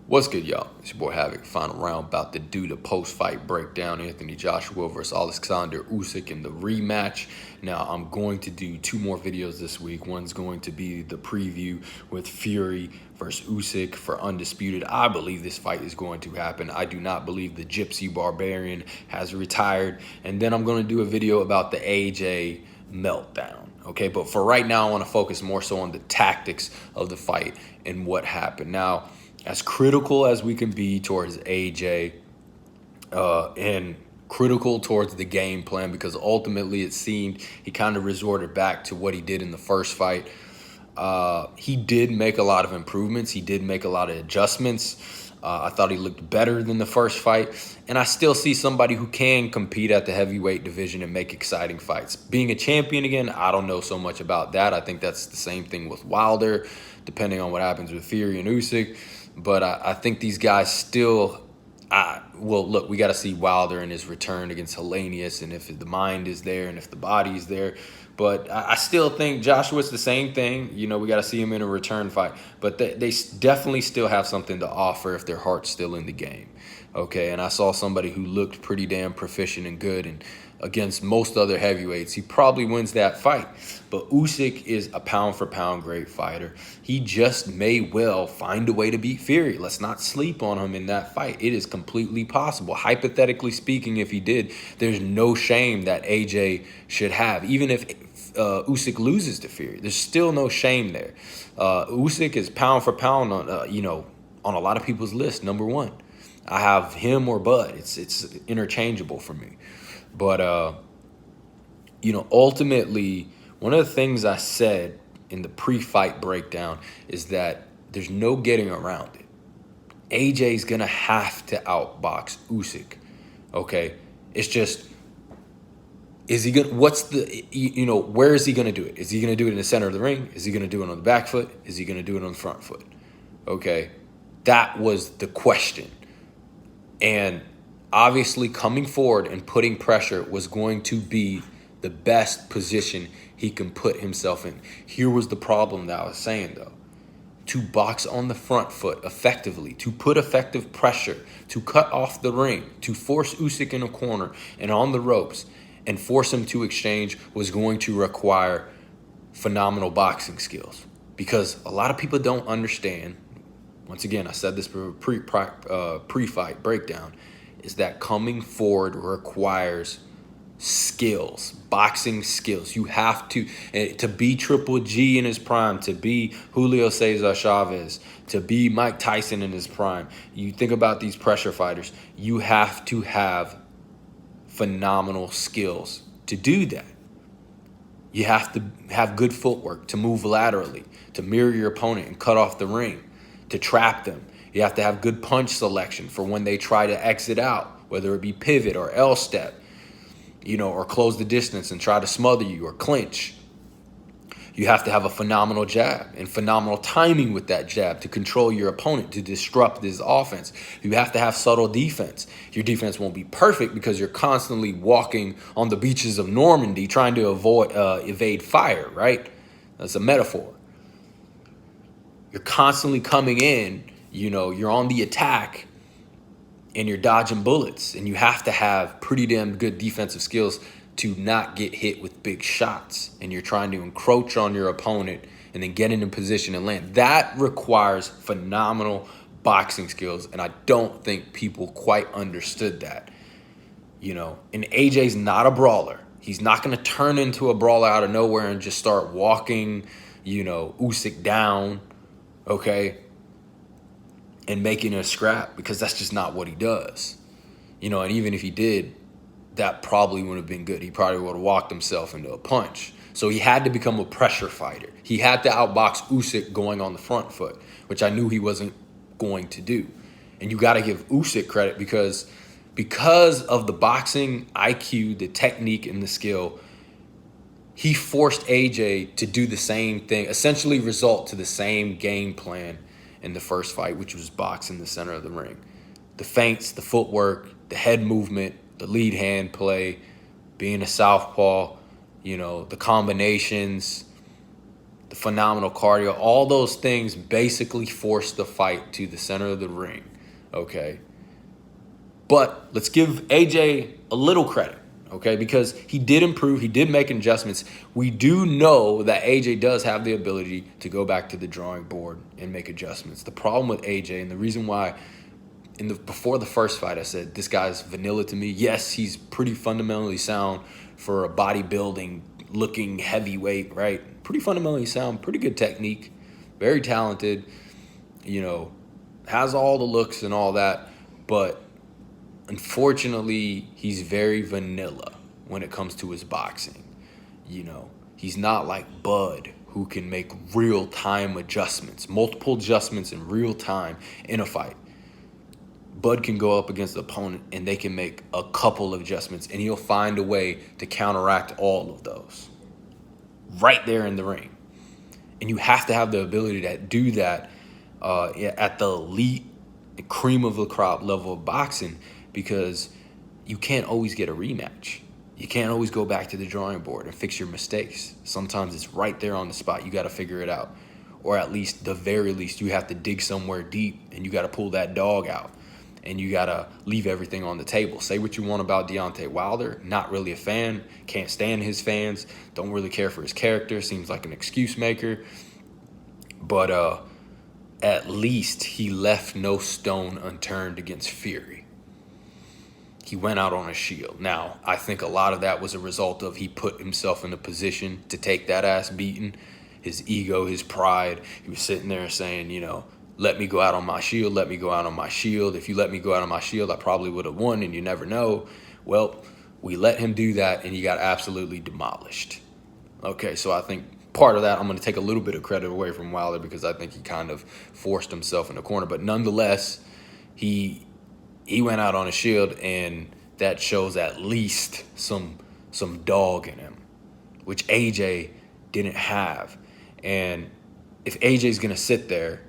What's good, y'all? It's your boy Havoc. Final round, about to do the post-fight breakdown. Anthony Joshua versus Alexander Usyk in the rematch. Now, I'm going to do two more videos this week. One's going to be the preview with Fury versus Usyk for Undisputed. I believe this fight is going to happen. I do not believe the Gypsy Barbarian has retired. And then I'm going to do a video about the AJ meltdown. Okay, but for right now, I want to focus more so on the tactics of the fight and what happened. Now, as critical as we can be towards AJ and critical towards the game plan, because ultimately it seemed he kind of resorted back to what he did in the first fight. He did make a lot of improvements. He did make a lot of adjustments. I thought he looked better than the first fight. And I still see somebody who can compete at the heavyweight division and make exciting fights. Being a champion again, I don't know so much about that. I think that's the same thing with Wilder, depending on what happens with Fury and Usyk. But I think these guys still, well, look, we got to see Wilder in his return against Hellenius, and if the mind is there and if the body is there. But I still think Joshua's the same thing. You know, we got to see him in a return fight. But they definitely still have something to offer if their heart's still in the game. Okay, and I saw somebody who looked pretty damn proficient and good, and against most other heavyweights, he probably wins that fight. But Usyk is a pound-for-pound great fighter. He just may well find a way to beat Fury. Let's not sleep on him in that fight. It is completely possible. Hypothetically speaking, if he did, there's no shame that AJ should have. Even if Usyk loses to Fury, there's still no shame there. Usyk is pound-for-pound on, on a lot of people's list, number one. I have him or Bud. It's interchangeable for me. But, ultimately, one of the things I said in the pre-fight breakdown is that there's no getting around it. AJ's going to have to outbox Usyk, okay? It's just, is he going to, where is he going to do it? Is he going to do it in the center of the ring? Is he going to do it on the back foot? Is he going to do it on the front foot? Okay? That was the question. And obviously coming forward and putting pressure was going to be the best position he can put himself in. Here was the problem that I was saying, though. To box on the front foot effectively, to put effective pressure, to cut off the ring, to force Usyk in a corner and on the ropes and force him to exchange was going to require phenomenal boxing skills. Because a lot of people don't understand, once again, I said this for pre-fight breakdown, is that coming forward requires skills, boxing skills. You have to be Triple G in his prime, to be Julio Cesar Chavez, to be Mike Tyson in his prime. You think about these pressure fighters, you have to have phenomenal skills to do that. You have to have good footwork, to move laterally, to mirror your opponent and cut off the ring, to trap them. You have to have good punch selection for when they try to exit out, whether it be pivot or L-step, or close the distance and try to smother you or clinch. You have to have a phenomenal jab and phenomenal timing with that jab to control your opponent, to disrupt his offense. You have to have subtle defense. Your defense won't be perfect because you're constantly walking on the beaches of Normandy trying to evade fire, right? That's a metaphor. You're constantly coming in, you're on the attack and you're dodging bullets, and you have to have pretty damn good defensive skills to not get hit with big shots, and you're trying to encroach on your opponent and then get into position and land. That requires phenomenal boxing skills, and I don't think people quite understood that. And AJ's not a brawler. He's not going to turn into a brawler out of nowhere and just start walking, Usyk down, okay, and making a scrap, because that's just not what he does. And even if he did, that probably wouldn't have been good. He probably would have walked himself into a punch. So he had to become a pressure fighter. He had to outbox Usyk going on the front foot, which I knew he wasn't going to do. And you got to give Usyk credit because of the boxing IQ, the technique, and the skill, he forced AJ to do the same thing, essentially result to the same game plan in the first fight, which was box in the center of the ring. The feints, the footwork, the head movement, the lead hand play, being a southpaw, the combinations, the phenomenal cardio, all those things basically forced the fight to the center of the ring, okay? But let's give AJ a little credit, okay? Because he did improve, he did make adjustments. We do know that AJ does have the ability to go back to the drawing board and make adjustments. The problem with AJ, and the reason why before the first fight I said this guy's vanilla to me, yes, he's pretty fundamentally sound for a bodybuilding looking heavyweight, right? Pretty fundamentally sound, pretty good technique, very talented, you know, has all the looks and all that, but unfortunately, he's very vanilla when it comes to his boxing. You know, he's not like Bud, who can make real-time adjustments, multiple adjustments in real time in a fight. Bud can go up against the opponent and they can make a couple of adjustments and he'll find a way to counteract all of those right there in the ring. And you have to have the ability to do that at the elite, cream of the crop level of boxing, because you can't always get a rematch. You can't always go back to the drawing board and fix your mistakes. Sometimes it's right there on the spot. You got to figure it out. Or at least, the very least, you have to dig somewhere deep and you got to pull that dog out. And you got to leave everything on the table. Say what you want about Deontay Wilder. Not really a fan. Can't stand his fans. Don't really care for his character. Seems like an excuse maker. But at least he left no stone unturned against Fury. He went out on a shield. Now, I think a lot of that was a result of he put himself in a position to take that ass beating. His ego, his pride. He was sitting there saying, you know, let me go out on my shield, let me go out on my shield. If you let me go out on my shield, I probably would have won, and you never know. Well, we let him do that, and he got absolutely demolished. Okay, so I think part of that, I'm going to take a little bit of credit away from Wilder because I think he kind of forced himself in the corner. But nonetheless, he went out on a shield, and that shows at least some dog in him, which AJ didn't have. And if AJ's going to sit there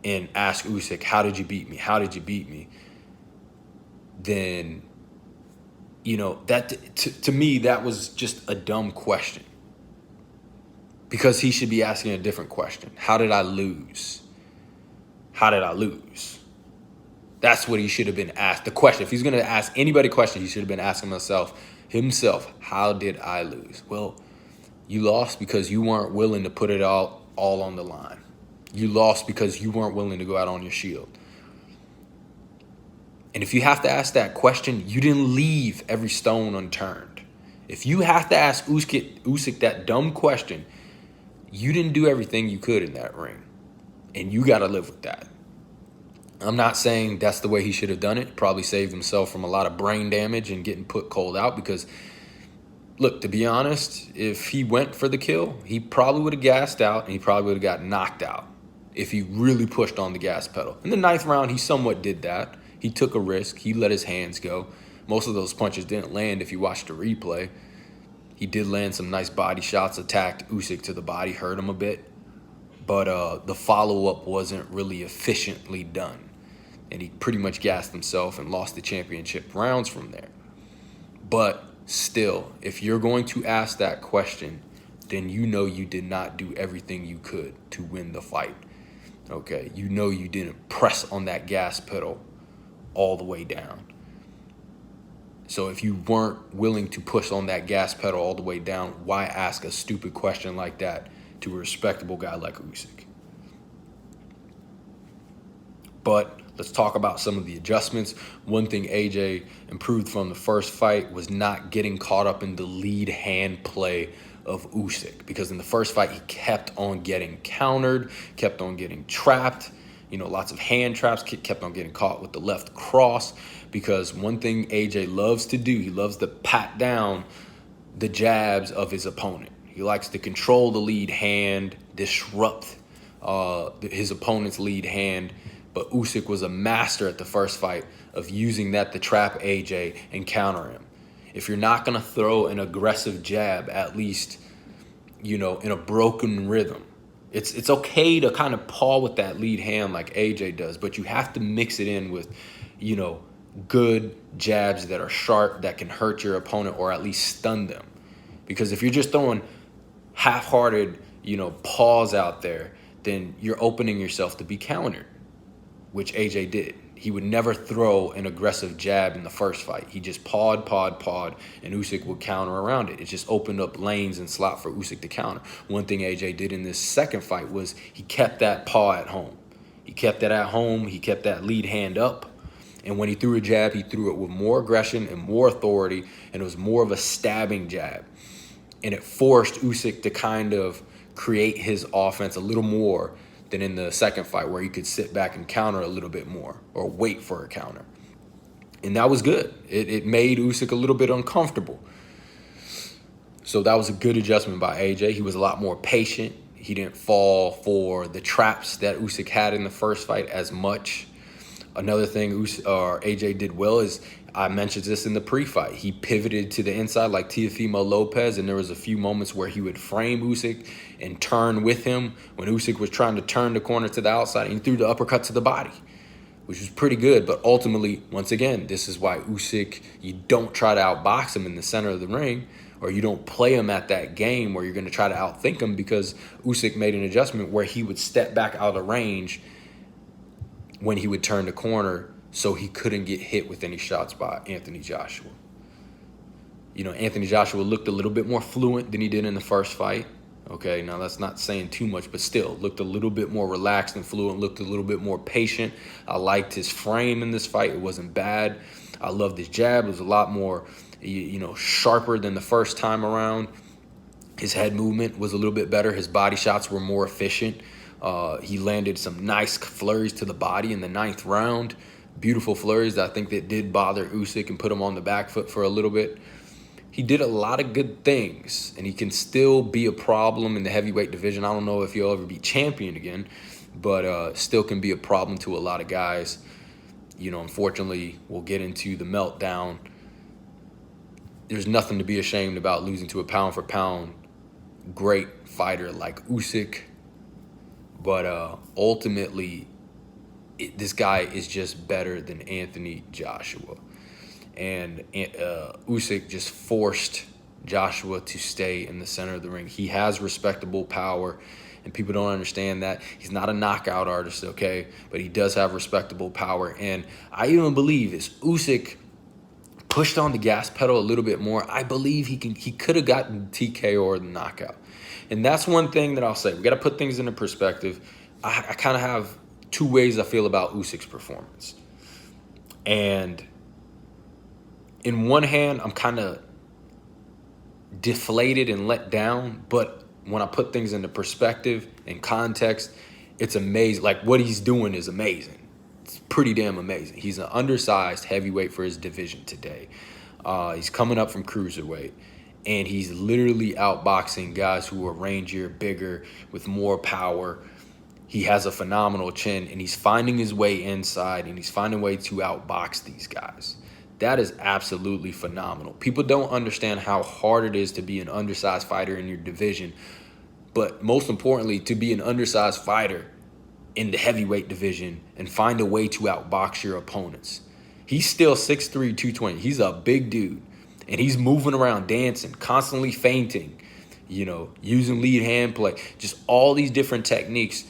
and ask Usyk, how did you beat me? How did you beat me? Then, you know, that to me, that was just a dumb question. Because he should be asking a different question. How did I lose? How did I lose? That's what he should have been asked. The question, if he's going to ask anybody a question, he should have been asking himself, how did I lose? Well, you lost because you weren't willing to put it all on the line. You lost because you weren't willing to go out on your shield. And if you have to ask that question, you didn't leave every stone unturned. If you have to ask Usyk that dumb question, you didn't do everything you could in that ring. And you got to live with that. I'm not saying that's the way he should have done it. Probably saved himself from a lot of brain damage and getting put cold out because, look, to be honest, if he went for the kill, he probably would have gassed out and he probably would have got knocked out if he really pushed on the gas pedal. In the 9th round, he somewhat did that. He took a risk. He let his hands go. Most of those punches didn't land if you watched the replay. He did land some nice body shots, attacked Usyk to the body, hurt him a bit. But the follow-up wasn't really efficiently done. And he pretty much gassed himself and lost the championship rounds from there. But still, if you're going to ask that question, then you know you did not do everything you could to win the fight. Okay, you know you didn't press on that gas pedal all the way down. So if you weren't willing to push on that gas pedal all the way down, why ask a stupid question like that to a respectable guy like Usyk? But let's talk about some of the adjustments. One thing AJ improved from the first fight was not getting caught up in the lead hand play of Usyk, because in the first fight he kept on getting countered, kept on getting trapped, you know, lots of hand traps, kept on getting caught with the left cross, because one thing AJ loves to do, he loves to pat down the jabs of his opponent. He likes to control the lead hand, disrupt his opponent's lead hand, but Usyk was a master at the first fight of using that to trap AJ and counter him. If you're not going to throw an aggressive jab, at least, you know, in a broken rhythm, it's okay to kind of paw with that lead hand like AJ does, but you have to mix it in with, you know, good jabs that are sharp, that can hurt your opponent or at least stun them. Because if you're just throwing half-hearted, pause out there, then you're opening yourself to be countered, which AJ did. He would never throw an aggressive jab in the first fight. He just pawed, and Usyk would counter around it. It just opened up lanes and slot for Usyk to counter. One thing AJ did in this second fight was he kept that paw at home. He kept it at home. He kept that lead hand up. And when he threw a jab, he threw it with more aggression and more authority, and it was more of a stabbing jab. And it forced Usyk to kind of create his offense a little more than in the second fight, where he could sit back and counter a little bit more or wait for a counter. And that was good. It made Usyk a little bit uncomfortable. So that was a good adjustment by AJ. He was a lot more patient. He didn't fall for the traps that Usyk had in the first fight as much. Another thing AJ did well is, I mentioned this in the pre-fight, he pivoted to the inside like Teofimo Lopez, and there was a few moments where he would frame Usyk and turn with him when Usyk was trying to turn the corner to the outside, and he threw the uppercut to the body, which was pretty good. But ultimately, once again, this is why Usyk, you don't try to outbox him in the center of the ring, or you don't play him at that game where you're going to try to outthink him, because Usyk made an adjustment where he would step back out of range when he would turn the corner, so he couldn't get hit with any shots by Anthony Joshua. Anthony Joshua looked a little bit more fluent than he did in the first fight. Okay, now that's not saying too much, but still looked a little bit more relaxed and fluent, looked a little bit more patient. I liked his frame in this fight. It wasn't bad. I loved his jab. It was a lot more, sharper than the first time around. His head movement was a little bit better. His body shots were more efficient. He landed some nice flurries to the body in the 9th round. Beautiful flurries that I think that did bother Usyk and put him on the back foot for a little bit. He did a lot of good things, and he can still be a problem in the heavyweight division. I don't know if he'll ever be champion again, but still can be a problem to a lot of guys. Unfortunately, we'll get into the meltdown. There's nothing to be ashamed about losing to a pound-for-pound great fighter like Usyk, but ultimately, this guy is just better than Anthony Joshua. And Usyk just forced Joshua to stay in the center of the ring. He has respectable power, and people don't understand that. He's not a knockout artist, okay? But he does have respectable power. And I even believe as Usyk pushed on the gas pedal a little bit more, I believe he could have gotten TKO or the knockout. And that's one thing that I'll say. We got to put things into perspective. I kind of have two ways I feel about Usyk's performance. And in one hand, I'm kind of deflated and let down. But when I put things into perspective and context, it's amazing. Like, what he's doing is amazing. It's pretty damn amazing. He's an undersized heavyweight for his division today. He's coming up from cruiserweight. And he's literally outboxing guys who are rangier, bigger, with more power. He has a phenomenal chin, and he's finding his way inside, and he's finding a way to outbox these guys. That is absolutely phenomenal. People don't understand how hard it is to be an undersized fighter in your division, but most importantly, to be an undersized fighter in the heavyweight division and find a way to outbox your opponents. He's still 6'3", 220. He's a big dude, and he's moving around, dancing, constantly feinting, using lead hand play, just all these different techniques.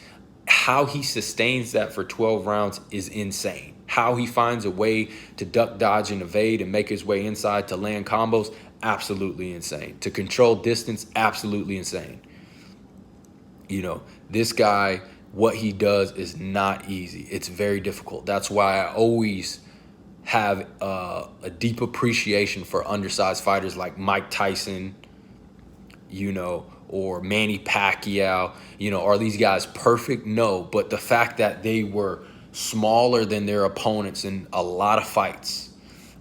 How he sustains that for 12 rounds is insane. How he finds a way to duck, dodge, and evade and make his way inside to land combos, absolutely insane. To control distance, absolutely insane. This guy, what he does is not easy. It's very difficult. That's why I always have a deep appreciation for undersized fighters like Mike Tyson, or Manny Pacquiao. Are these guys perfect? No, but the fact that they were smaller than their opponents in a lot of fights,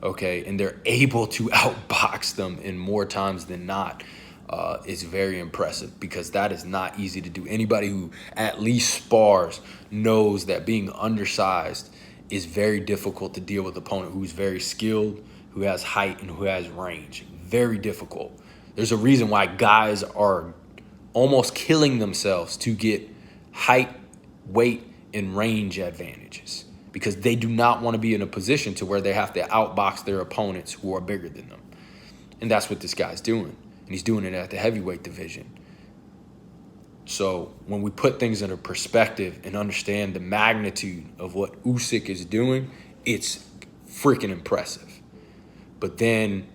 okay, and they're able to outbox them in more times than not, is very impressive, because that is not easy to do. Anybody who at least spars knows that being undersized is very difficult to deal with an opponent who's very skilled, who has height, and who has range. Very difficult. There's a reason why guys are almost killing themselves to get height, weight, and range advantages, because they do not want to be in a position to where they have to outbox their opponents who are bigger than them. And that's what this guy's doing. And he's doing it at the heavyweight division. So when we put things into perspective and understand the magnitude of what Usyk is doing, it's freaking impressive. But then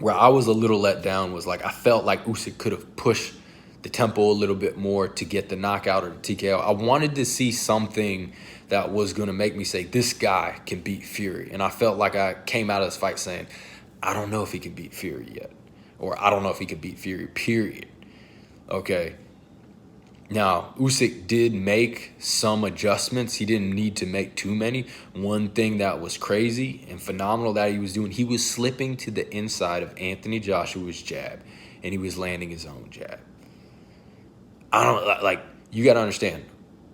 where I was a little let down was like I felt like Usyk could have pushed the tempo a little bit more to get the knockout or the TKO. I wanted to see something that was going to make me say, this guy can beat Fury. And I felt like I came out of this fight saying, I don't know if he can beat Fury yet. Or I don't know if he can beat Fury, period. Okay. Now, Usyk did make some adjustments. He didn't need to make too many. One thing that was crazy and phenomenal that he was doing, he was slipping to the inside of Anthony Joshua's jab, and he was landing his own jab. You got to understand,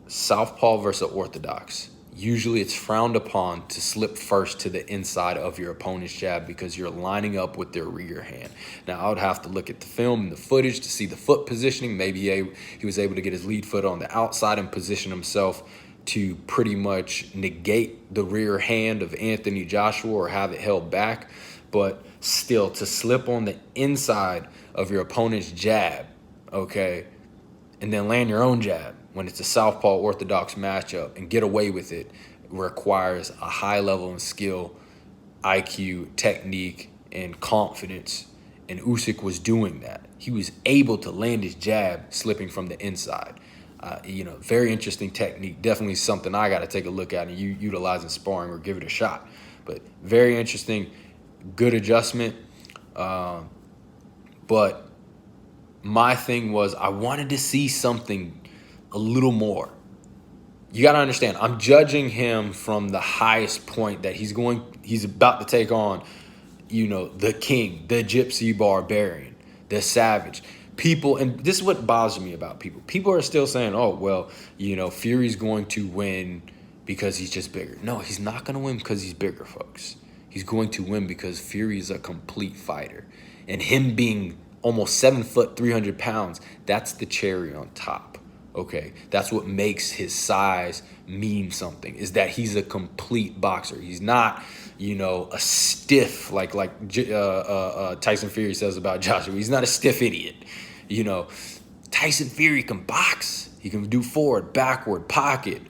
southpaw versus orthodox. Usually it's frowned upon to slip first to the inside of your opponent's jab because you're lining up with their rear hand. Now, I would have to look at the film and the footage to see the foot positioning. Maybe he was able to get his lead foot on the outside and position himself to pretty much negate the rear hand of Anthony Joshua or have it held back. But still, to slip on the inside of your opponent's jab, okay, and then land your own jab when it's a southpaw orthodox matchup and get away with it requires a high level of skill, IQ, technique, and confidence. And Usyk was doing that. He was able to land his jab slipping from the inside. Very interesting technique. Definitely something I got to take a look at and utilize in sparring or give it a shot. But very interesting, good adjustment. But my thing was I wanted to see something a little more. You got to understand, I'm judging him from the highest point that he's about to take on, the king, the gypsy barbarian, the savage. People, and this is what bothers me about people. People are still saying, oh, well, Fury's going to win because he's just bigger. No, he's not going to win because he's bigger, folks. He's going to win because Fury is a complete fighter. And him being almost 7 foot, 300 pounds, that's the cherry on top. Okay, that's what makes his size mean something, is that he's a complete boxer. He's not, a stiff like Tyson Fury says about Joshua. He's not a stiff idiot. Tyson Fury can box. He can do forward, backward, pocket.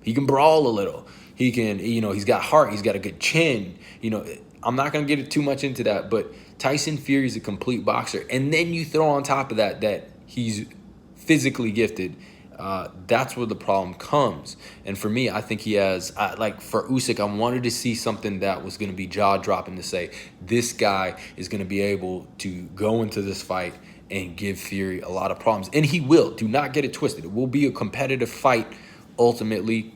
He can brawl a little. He can, he's got heart. He's got a good chin. I'm not going to get too much into that, but Tyson Fury is a complete boxer. And then you throw on top of that he's physically gifted. That's where the problem comes. And for me, I think he has, for Usyk, I wanted to see something that was going to be jaw-dropping to say, this guy is going to be able to go into this fight and give Fury a lot of problems. And he will. Do not get it twisted. It will be a competitive fight ultimately.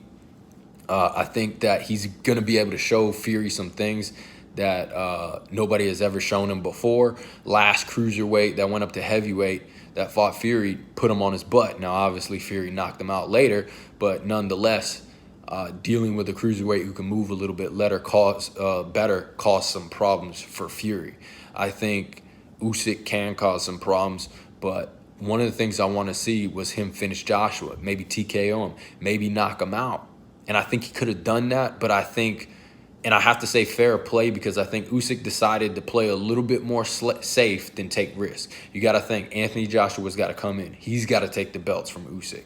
I think that he's going to be able to show Fury some things that nobody has ever shown him before. Last cruiserweight that went up to heavyweight that fought Fury put him on his butt. Now, obviously, Fury knocked him out later, but nonetheless, dealing with a cruiserweight who can move a little bit better cause some problems for Fury. I think Usyk can cause some problems, but one of the things I want to see was him finish Joshua, maybe TKO him, maybe knock him out. And I think he could have done that, but I think, and I have to say fair play, because I think Usyk decided to play a little bit more safe than take risks. You got to think Anthony Joshua's got to come in. He's got to take the belts from Usyk.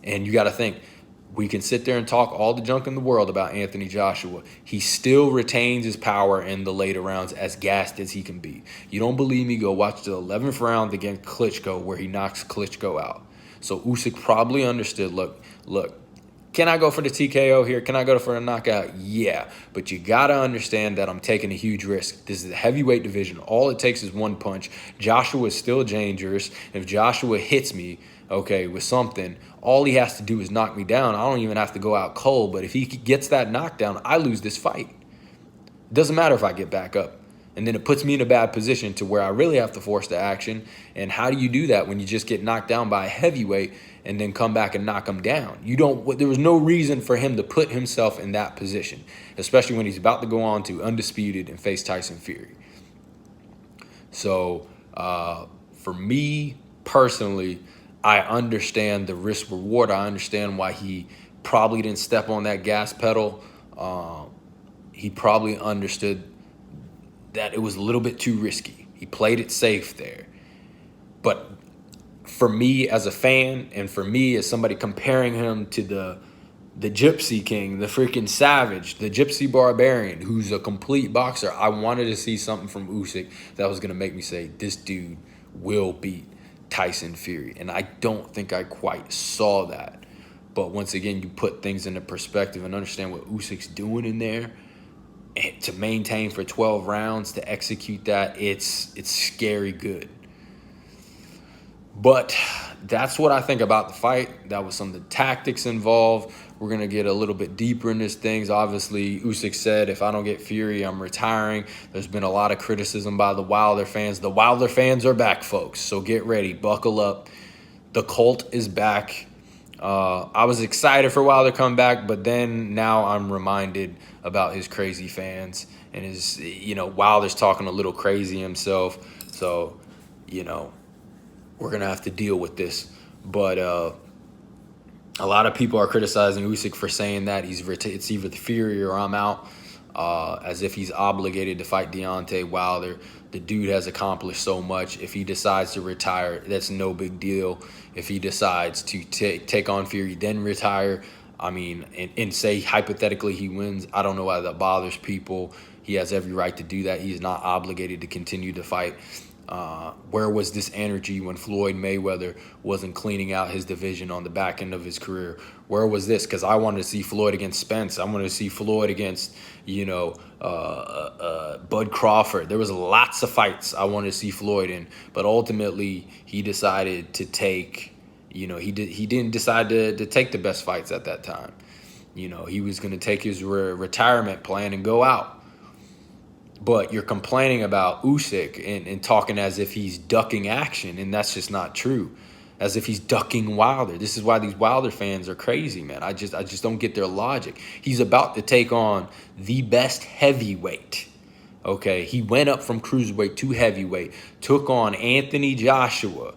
And you got to think, we can sit there and talk all the junk in the world about Anthony Joshua. He still retains his power in the later rounds, as gassed as he can be. You don't believe me? Go watch the 11th round against Klitschko where he knocks Klitschko out. So Usyk probably understood, look, can I go for the TKO here? Can I go for a knockout? Yeah, but you got to understand that I'm taking a huge risk. This is a heavyweight division. All it takes is one punch. Joshua is still dangerous. If Joshua hits me, with something, all he has to do is knock me down. I don't even have to go out cold, but if he gets that knockdown, I lose this fight. It doesn't matter if I get back up. And then it puts me in a bad position to where I really have to force the action. And how do you do that when you just get knocked down by a heavyweight and then come back and knock him down? There was no reason for him to put himself in that position, especially when he's about to go on to undisputed and face Tyson Fury. So for me personally, I understand the risk reward. I understand why he probably didn't step on that gas pedal. He probably understood that it was a little bit too risky. He played it safe there. But for me as a fan, and for me as somebody comparing him to the Gypsy King, the freaking Savage, the Gypsy Barbarian, who's a complete boxer, I wanted to see something from Usyk that was going to make me say, this dude will beat Tyson Fury. And I don't think I quite saw that. But once again, you put things into perspective and understand what Usyk's doing in there. And to maintain for 12 rounds, to execute that, it's scary good. But that's what I think about the fight. That was some of the tactics involved. We're going to get a little bit deeper in these things. Obviously, Usyk said, if I don't get Fury, I'm retiring. There's been a lot of criticism by the Wilder fans. The Wilder fans are back, folks. So get ready. Buckle up. The cult is back. I was excited for Wilder to come back, but then now I'm reminded about his crazy fans and his, Wilder's talking a little crazy himself. So, we're going to have to deal with this. But a lot of people are criticizing Usyk for saying that it's either the Fury or I'm out, as if he's obligated to fight Deontay Wilder. The dude has accomplished so much. If he decides to retire, that's no big deal. If he decides to take on Fury, then retire, and say hypothetically he wins, I don't know why that bothers people. He has every right to do that. He is not obligated to continue to fight. Where was this energy when Floyd Mayweather wasn't cleaning out his division on the back end of his career? Where was this? Because I wanted to see Floyd against Spence. I wanted to see Floyd against, Bud Crawford. There was lots of fights I wanted to see Floyd in, but ultimately he decided to take, he didn't decide to take the best fights at that time. He was going to take his retirement plan and go out. But you're complaining about Usyk and talking as if he's ducking action, and that's just not true. As if he's ducking Wilder. This is why these Wilder fans are crazy, man. I just don't get their logic. He's about to take on the best heavyweight. Okay, he went up from cruiserweight to heavyweight, took on Anthony Joshua.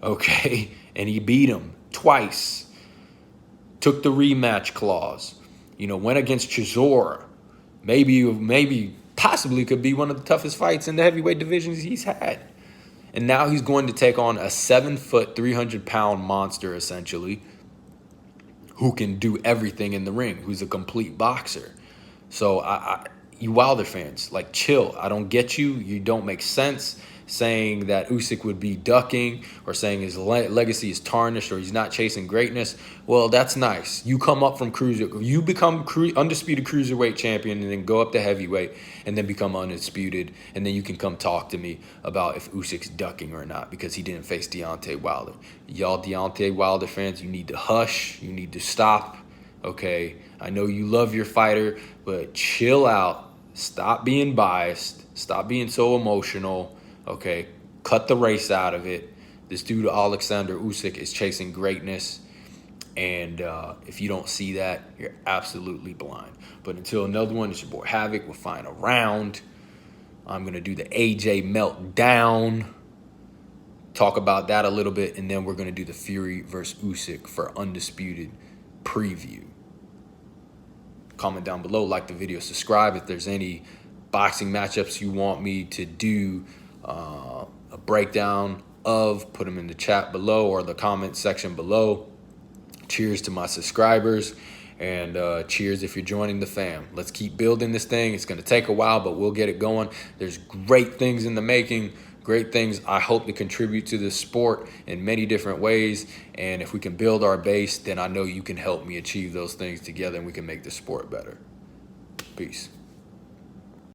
Okay, and he beat him twice. Took the rematch clause. Went against Chisora. Maybe possibly could be one of the toughest fights in the heavyweight divisions he's had. And now he's going to take on a 7-foot, 300-pound monster, essentially, who can do everything in the ring, who's a complete boxer. So you Wilder fans, chill. I don't get you. You don't make sense. Saying that Usyk would be ducking or saying his legacy is tarnished or he's not chasing greatness. Well, that's nice. You come up from you become undisputed cruiserweight champion and then go up to heavyweight and then become undisputed. And then you can come talk to me about if Usyk's ducking or not because he didn't face Deontay Wilder. Y'all Deontay Wilder fans, you need to hush. You need to stop. Okay, I know you love your fighter, but chill out. Stop being biased. Stop being so emotional. Okay, cut the race out of it. This dude, Alexander Usyk, is chasing greatness. And if you don't see that, you're absolutely blind. But until another one, it's your boy Havoc. We'll find a round. I'm going to do the AJ meltdown. Talk about that a little bit. And then we're going to do the Fury versus Usyk for undisputed preview. Comment down below, like the video, subscribe. If there's any boxing matchups you want me to do a breakdown of, put them in the chat below or the comment section below. Cheers to my subscribers, and cheers if you're joining the fam. Let's keep building this thing. It's going to take a while, but we'll get it going. There's great things in the making, great things I hope to contribute to this sport in many different ways, and if we can build our base, then I know you can help me achieve those things together and we can make the sport better. Peace.